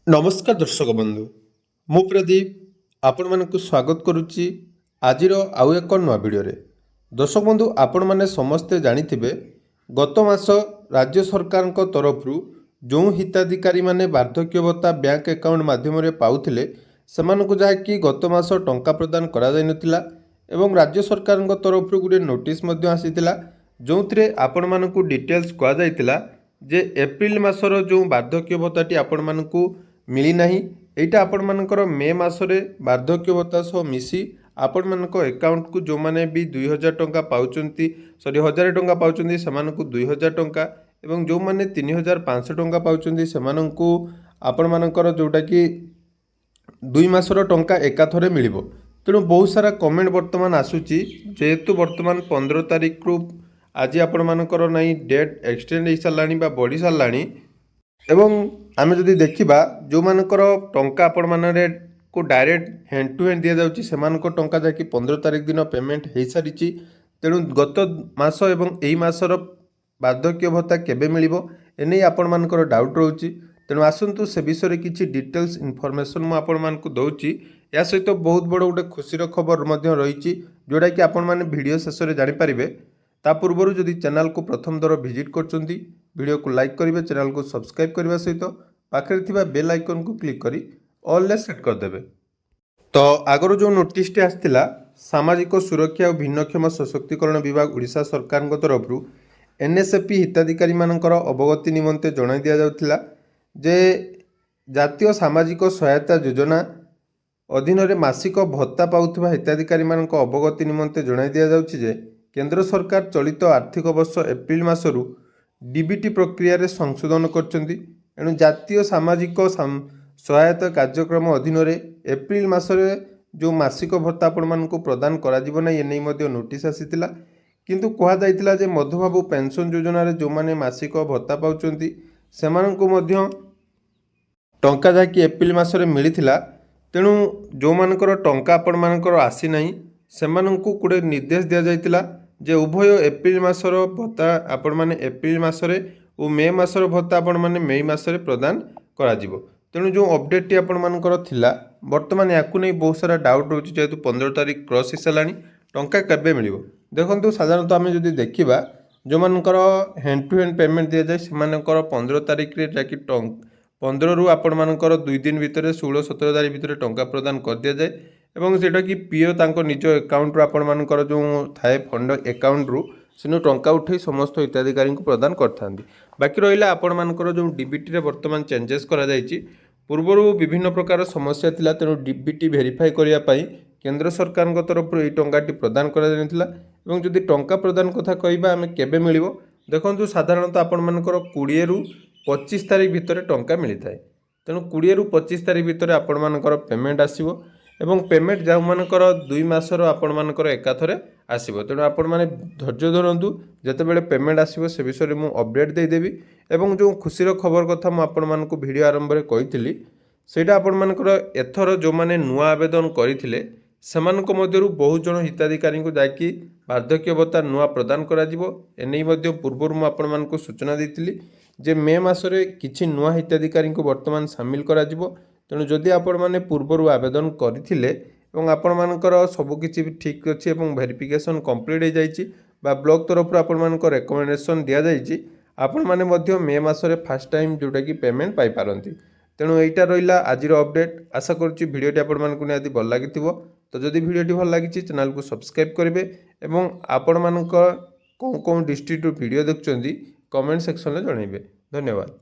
नमस्कार दर्शक बंधु मु प्रदीप आपण मानक स्वागत करुच्ची आजिर आउ एक नवा भिडियो दर्शक बंधु आपण मैंने समस्ते जानिथिबे गत मास राज्य सरकार तरफ जो हिताधिकारी माने वार्धक्य भत्ता बैंक अकाउंट माध्यम पाउथिले सेमानकु जहाँकि गत मास टंका प्रदान करा जाय नथिला एवं राज्य सरकार तरफ गोटे नोटिस मध्य आसीतिला जो आपण मानकु डिटेल्स कहा जायतिला जे एप्रिल मासर जो वार्धक्य भत्ताटी आपण मानकु मिली नाही एटा आपण मानकर मे मासरे वार्धक्य भत्ता सह मिसी आपण मानक अकाउंट को जो माने भी 2000 टंका पाउचंती 1000 टंका पाउचंती सेमानकु 2000 टंका एवं जो माने 3500 टंका पाउचंती सेमानकु आपण मानकर जोटा कि 2 मासर टंका एकाथरे मिलिबो। तेणु बहुत सारा कमेंट वर्तमान आसुची जेहेतु वर्तमान 15 तारिख रु आज आपण मानकर नहीं डेट एक्सटेंड हो साराणी बढ़ी साराणी एवं आम जदि देखा जो मानकर टंका आपण माने को डायरेक्ट हैंड टू हैंड दि जाऊँगी से टंका जहाँकि 15 तारिख दिन पेमेंट हो सारी तेणु गत मास एवं यही मासर वार्धक्य भत्ता केबे मिलिबो एने आपण मानकर डाउट रोची। तेणु आसतु से विषय किसी डिटेल्स इनफॉरमेशन मुझे आपण मानकु दउची। या सहित बहुत बड़ गोटे खुशीर खबर रही जोटा कि आपण माने वीडियो शेष में जानीपारे। ता पूर्व जदि चैनल को प्रथम दर विजिट करछंती वीडियो को लाइक करेंगे, चैनल को सब्सक्राइब करने सहित पाखे थिबा बेल आइकन को क्लिक करी ऑल ले सेट करदेवे। तो आगर जो नोटिस आसला सामाजिक सुरक्षा और भिन्नक्षम सशक्तिकरण विभाग ओडिशा सरकार तरफ एनएसएपी हिताधिकारी मानकर अवगति निमंते जणाई दिया जाउथिला जे जातीय सामाजिक सहायता योजना अधीन रे मासिक भत्ता पाउथिबा हिताधिकारी मानक अवगति निमंते जणाई दिया जाउछि जे केंद्र सरकार चलित आर्थिक वर्ष एप्रिल मासरू डीबीटी प्रक्रिया रे संशोधन करछंती। एणु जातीय सामाजिक सहायता कार्यक्रम अधीन रे एप्रिल मासरे जो मासिक भत्ता आपण मानकु प्रदान करा जिवो नै एनै मध्ये नोटिस आसीतिला किंतु कहा जायतिला जे मधुबाबू पेंशन योजना रे जो माने मासिक भत्ता पाउचंती सेमानकु मध्ये टंका जाकि एप्रिल मासरे मिलिथिला। तेणु जो मानकर टंका आपण मानकर आसी नाही सेमानकु कुडे निर्देश दिया जायतिला जे उभय एप्रिल मासर भत्ता आपण माने एप्रिल मासरे और मे मासर भत्ता आपण माने मे मासरे प्रदान करा जिवो। तेणु जो अपडेट टी आपण मानकर थिला वर्तमान याकु नै बहुत सारा डाउट रोची जेहेतु 15 तारिख क्रॉस हो साराणी टंका केबे मिलिबो। देखंतु साधारणतः आमे जदि देखिबा जो मानकर हैंड टू हैंड पेमेंट दिया जाय सेमानकर 15 तारिख रे जाकि 15 रु आपण मानकर 2 दिन भितर 16-17 तारिख भितर टंका प्रदान कर दिया जाय एवं सेटा कि पीओ तांको निज अकाउंट रो आपण मानकर जो थाए फंड अकाउंट रु सेनु टंका उठे समस्त हिताधिकारी को प्रदान करथांती। बाकी रहिला आपण मानकर जो डीबीटी रे वर्तमान चेंजेस करा जायछि पूर्वरु विभिन्न प्रकार समस्या थिला तेणु डीबीटी वेरीफाई करिया पई केंद्र सरकार तरफ एई टंकाटी प्रदान करा जायतिला एवं जदि टंका प्रदान कथा कहबा आमे केबे मिलिबो देखंतु साधारणतः आपण मानकर 20 रु 25 तारिख भितर टंका मिली थाए। तेणु 20 रु 25 तारिख भितर आपण मानकर पेमेंट आसीबो एवं पेमेंट जो मानकर 2 मासर आपण मानकर एकाथरे आसीबो। तेणु आपण माने धैर्य धरंतु जेतेबेले पेमेंट आसीबो से विषय में अपडेट दे देबी एवं जो खुशीर खबर कथा मु आपण मानकु वीडियो आरंभ रे कहितली सेटा आपण मानकर एथर जो माने नुआ आवेदन करिथिले सेमानक मध्यरु बहुत जन हिताधिकारी को जाकि वार्धक्य भत्ता नुआ प्रदान करा जिवो। एनै मध्य पूर्व मु आपण मानकु सूचना देथिली जे मे मासरे किछि नुआ हिताधिकारी को वर्तमान शामिल करा जिवो। तेणु जदि आपण माने पूर्वर आवेदन करथिले एवं आपण मानकर सबकिछि ठीक अछि एवं वेरिफिकेशन कंप्लीट हो जाइछि बा ब्लॉक तरफ आपण मानकर रिकमेंडेशन दिया जाइछि आपण माने मध्य मे मासरे फर्स्ट टाइम जोटा कि पेमेंट पाई पारंती। तेणु एटा रहिला आजिर अपडेट। आशा करूछि वीडियोटी आपण मानकु निहाती भल लागिथिबो। तो जदि वीडियोटी भल लागिछि चैनल को सब्सक्राइब करिवे एवं आपण मानकर कोन डिस्ट्रिक्ट वीडियो देखुचंदी कमेंट सेक्शन में जणाइबे। धन्यवाद।